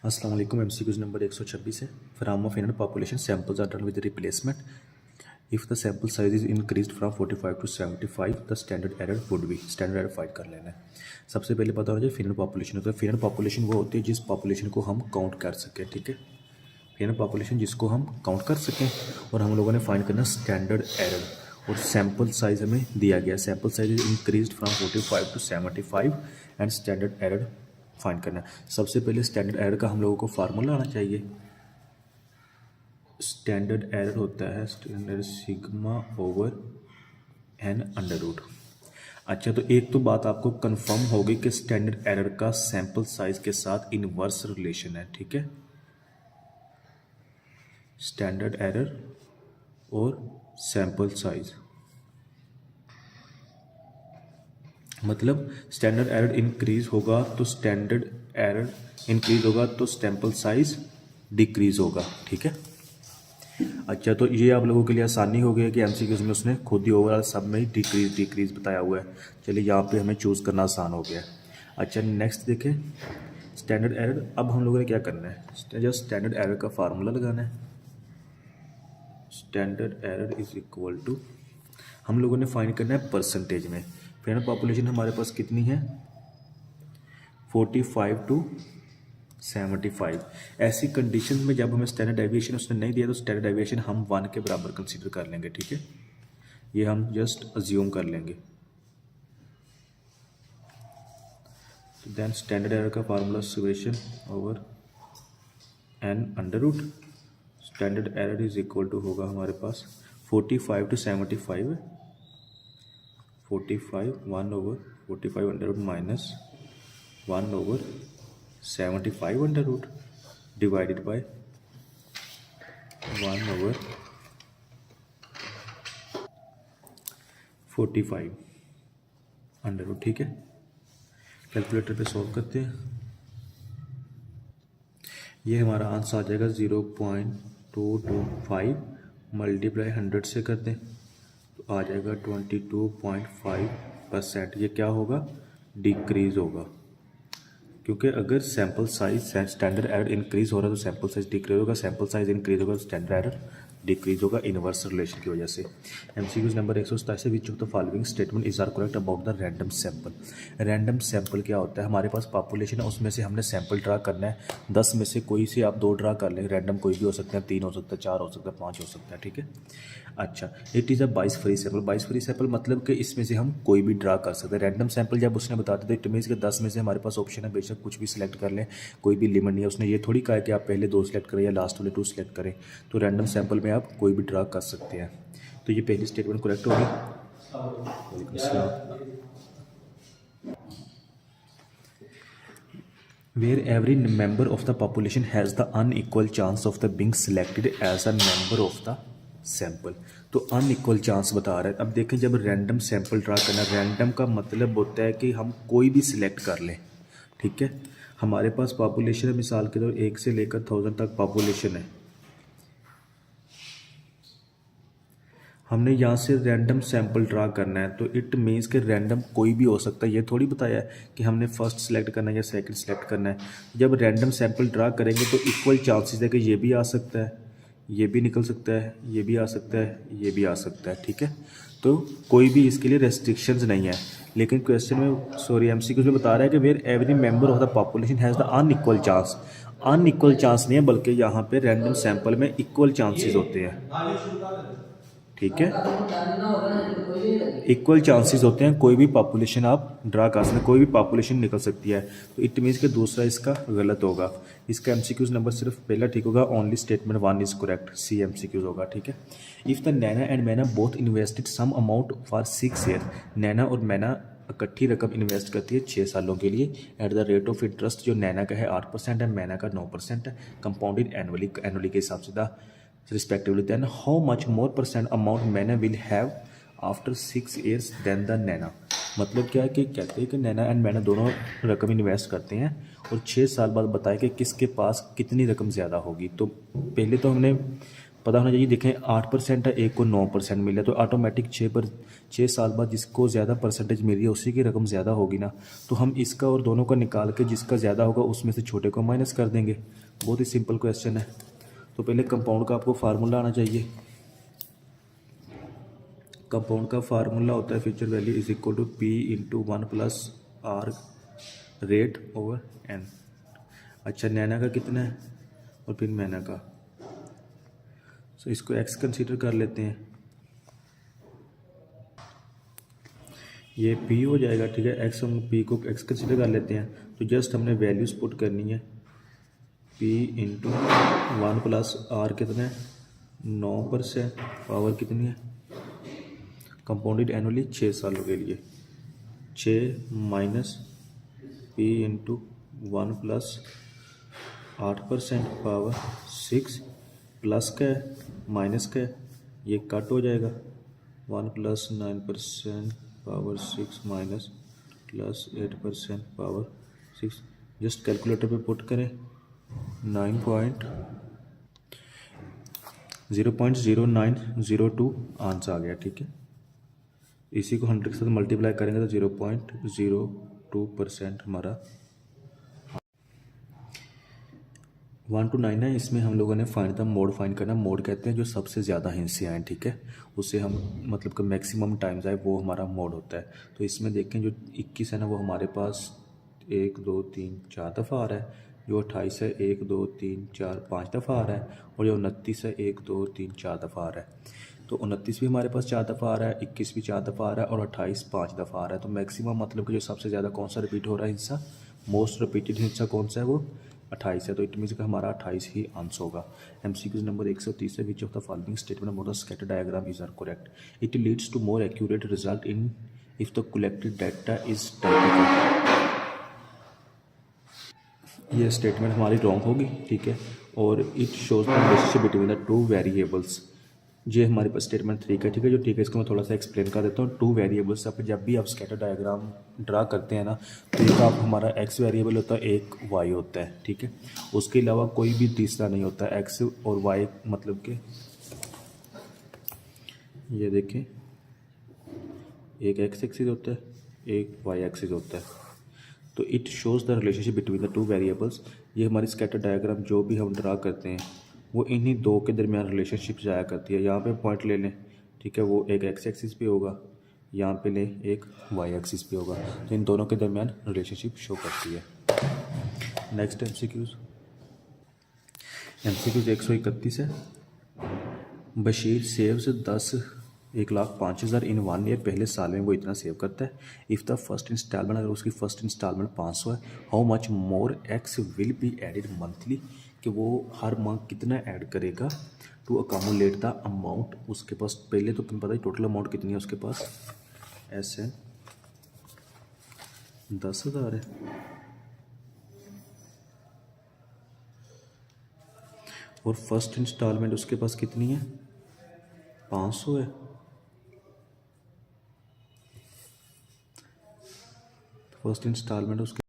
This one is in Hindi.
अस्सलाम वालेकुम। MCQs नंबर 126 है। From of inner population samples are done with replacement if the sample size is increased from 45 to 75 the standard error would be. Standard error find कर लेना है। सबसे पहले पता होना चाहिए फिनर पॉपुलेशन होता है। फिनर पॉपुलेशन वो होती है जिस पॉपुलेशन को हम काउंट कर सकें, ठीक है। फिनर पॉपुलेशन जिसको हम काउंट कर सकें, और हम लोगों ने फाइंड करना स्टैंडर्ड एरर, और सैम्पल साइज हमें दिया गया। Sample size is increased from 45 to 75 and standard error find करना है। सबसे पहले स्टैंडर्ड एरर का हम लोगों को फार्मूला आना चाहिए। स्टैंडर्ड एरर होता है standard sigma over N under root. अच्छा, तो एक तो बात आपको कंफर्म होगी कि स्टैंडर्ड एरर का सैंपल साइज के साथ इनवर्स रिलेशन है, ठीक है। स्टैंडर्ड एरर और सैंपल साइज, मतलब स्टैंडर्ड एरर इंक्रीज होगा तो स्टैंडर्ड एरर इंक्रीज होगा तो सैंपल साइज डिक्रीज होगा, ठीक है। अच्छा, तो ये आप लोगों के लिए आसानी हो गई है कि MCQs में उसने खुद ही ओवरऑल सब में ही डिक्रीज बताया हुआ है। चलिए यहाँ पे हमें चूज़ करना आसान हो गया है। अच्छा, नेक्स्ट देखें स्टैंडर्ड एरर। अब हम लोगों ने क्या करना है, जो स्टैंडर्ड एरर का फार्मूला लगाना है। Standard error is equal to, हम लोगों ने फाइंड करना है परसेंटेज में। फिनर पॉपुलेशन हमारे पास कितनी है, 45 to 75। ऐसी कंडीशन में जब हमें स्टैंडर्ड डेविएशन उसने नहीं दिया तो स्टैंडर्ड डेविएशन हम 1 के बराबर कंसीडर कर लेंगे, ठीक है। ये हम जस्ट अज्यूम कर लेंगे। तो देन स्टैंडर्ड एरर का formula summation over N under root. Standard error is equal to होगा हमारे पास 45 to 75 है। 45 1 over 45 under root minus 1 over 75 under root divided by 1 over 45 under root, ठीक है। कैलकुलेटर पे सॉल्व करते हैं। ये हमारा आंसर आ जाएगा 0.225 मल्टीप्लाई 100 से कर दें तो आ जाएगा 22.5%। ये क्या होगा, डिक्रीज होगा, क्योंकि अगर sample size standard error increase हो रहा है तो सैंपल साइज डिक्रीज होगा, सैंपल साइज इंक्रीज होगा तो स्टैंडर्ड एरर डिक्रीज होगा इनवर्स रिलेशन की वजह से। MCQs number 187 which of the following statement is are correct about the random sample. Random sample क्या होता है, हमारे पास पॉपुलेशन है, उसमें से हमने सैंपल ड्रा करना है। 10 में से कोई से आप 2 ड्रा कर लें, रैंडम कोई भी हो सकता है, 3 हो सकता है, 4 हो सकता है, 5 हो सकता है, ठीक है। अच्छा, इट इज़ अ बाइस फ्री सैंपल। बाइस फ्री सैंपल मतलब कि इसमें से हम कोई भी ड्रा कर सकते हैं। रैंडम सैंपल जब उसने बता दिया तो इट मीन्स कि 10 में से हमारे पास ऑप्शन है, बेशक कुछ भी सिलेक्ट कर लें, कोई भी लिमिट नहीं है। उसने ये थोड़ी कहा है कि आप पहले 2 सिलेक्ट करें या लास्ट वाले 2 सिलेक्ट करें। तो रैंडम सैंपल में आप कोई भी ड्रा कर सकते हैं। तो ये पहली स्टेटमेंट करेक्ट होगी। वालेकुम अस्सलाम। Where every member of the population has the unequal chance of the being selected as a member of the sample। तो अनइक्वल चांस बता रहा है। अब देखें, जब रैंडम सैंपल ड्रा करना, रैंडम का मतलब होता है कि हम कोई भी सिलेक्ट कर लें, ठीक है। हमारे पास पॉपुलेशन है, मिसाल के तौर 1 से लेकर 1000 तक पॉपुलेशन है। हमने यहाँ से रैंडम सैंपल ड्रा करना है तो इट मीन्स कि रैंडम कोई भी हो सकता है। ये थोड़ी बताया है कि हमने फर्स्ट सिलेक्ट करना है या सेकंड सिलेक्ट करना है। जब रैंडम सैंपल ड्रा करेंगे तो इक्वल चांसेस है कि ये भी आ सकता है, ये भी निकल सकता है, ये भी आ सकता है, ये भी आ सकता है, ठीक है। तो कोई भी इसके लिए रेस्ट्रिक्शंस नहीं है। लेकिन क्वेश्चन में MCQs में बता रहा है कि where every member of the population has the unequal chance. Unequal chance नहीं है, बल्कि यहाँ पे रैंडम सैंपल में इक्वल चांसेस होते हैं, ठीक है। इक्वल चांसेस होते हैं, कोई भी पॉपुलेशन आप ड्रा कर सकते हैं, कोई भी पॉपुलेशन निकल सकती है। तो इट मीन्स कि दूसरा इसका गलत होगा। इसका MCQs नंबर सिर्फ पहला ठीक होगा, only statement 1 is correct, C MCQs होगा, ठीक है। If the Naina and Maina both invested some amount for 6 year, Naina और मैना इकट्ठी रकम इन्वेस्ट करती है 6 सालों के लिए। At the rate of interest जो नैना का है 8% है, मैना का 9% है, कंपाउंडेड एनुअली के हिसाब से the respectively. Then how much more percent amount Maina will have after 6 years then the Naina. मतलब क्या है कि कहते हैं कि नैना एंड मैना दोनों रकम इन्वेस्ट करते हैं और 6 साल बाद बताया कि किसके पास कितनी रकम ज़्यादा होगी। तो पहले तो हमने पता होना चाहिए। देखें 8% है, एक को 9% मिला, तो ऑटोमेटिक 6 साल बाद जिसको ज़्यादा परसेंटेज मिल रही है उसी की रकम ज़्यादा होगी ना। तो हम इसका और दोनों का निकाल के जिसका ज़्यादा होगा उसमें से छोटे को माइनस कर देंगे। बहुत ही सिंपल क्वेश्चन है। तो पहले कंपाउंड का आपको फार्मूला आना चाहिए। कंपाउंड का फार्मूला होता है future value is equal to P into 1+r rate over N. अच्छा, नैना का कितना है और फिर मैना का, सो इसको x कंसीडर कर लेते हैं, ये p हो जाएगा। ठीक है, x हम p को x कंसीडर कर लेते हैं। तो जस्ट हमने वैल्यूज पुट करनी है। p इंटू 1+r कितना है 9%, पावर कितनी है, कंपाउंडेड एनुअली 6 सालों के लिए, 6 minus p into 1+8% power 6 plus का है माइनस का है, ये कट हो जाएगा। 1+9% power 6 minus +8% power 6, just calculator पे पुट करें, 0.0902 आंसर आ गया। ठीक है, इसी को 100 के साथ मल्टीप्लाई करेंगे तो 0.02% हमारा 1 to 9 है। इसमें हम लोगों ने फाइंड द मोड फाइंड करना। मोड कहते हैं जो सबसे ज़्यादा हिस्से आए, ठीक है, उससे हम मतलब कि मैक्सिमम टाइम्स आए, वो हमारा मोड होता है। तो इसमें देखें जो 21 है ना वो हमारे पास 1 2 3 4 दफ़ा आ रहा है। जो 28 है 1 2 3 4 5 दफ़ा आ रहा है। और जो 29 है 1 2 3 4 दफ़ा आ रहा है। तो 29 भी हमारे पास 4 दफ़ा आ रहा है, 21 भी 4 दफ़ा आ रहा है और 28 5 दफ़ा आ रहा है। तो मैक्सिमम मतलब कि जो सबसे ज़्यादा कौन सा रिपीट हो रहा है हिस्सा, मोस्ट रिपीटेड हिस्सा कौन सा है, वो 28 है। तो इट मीन्स का हमारा 28 ही आंसर होगा। MCQ नंबर 130 है, which of the following statement about the scatter diagram is are correct, it leads to more accurate result in if the collected data is typical. ये स्टेटमेंट हमारी रॉन्ग होगी, ठीक है, और it shows the relationship between the two variables. ये हमारे पास स्टेटमेंट 3 का, ठीक है, जो ठीक है इसको मैं थोड़ा सा एक्सप्लेन कर देता हूँ। टू वेरिएबल्स, आप जब भी आप स्कैटर डायग्राम ड्रा करते हैं ना, तो एक आप हमारा x वेरिएबल होता है, एक y होता है, ठीक है, उसके अलावा कोई भी तीसरा नहीं होता। x और y मतलब कि ये देखें, एक x एक्सिस होता है, एक y एक्सिस होता है। तो it shows the relationship between the two variables. ये हमारी स्कैटर डायग्राम जो भी हम ड्रा करते हैं वो इन्हीं दो के दरमियान रिलेशनशिप जाया करती है। यहाँ पे पॉइंट ले लें, ठीक है, वो एक एक्स एक्सिस पे होगा, यहाँ पे लें एक वाई एक्सिस पे होगा, तो इन दोनों के दरमियान रिलेशनशिप शो करती है। नेक्स्ट MCQs 131 है। बशीर सेव्स 1,05,000 इन 1 ईयर। पहले साल में वो इतना सेव करता है। इफ़ द फर्स्ट इंस्टॉलमेंट, अगर उसकी फर्स्ट इंस्टॉलमेंट 500 है, how much more x will be added monthly, कि वो हर मंथ कितना ऐड करेगा टू अकामुलेट द अमाउंट। उसके पास पहले तो तुम्हें पता है टोटल अमाउंट कितनी है उसके पास, ऐसे 10,000 है, और फर्स्ट इंस्टॉलमेंट उसके पास कितनी है 500 है। फर्स्ट इंस्टॉलमेंट उसके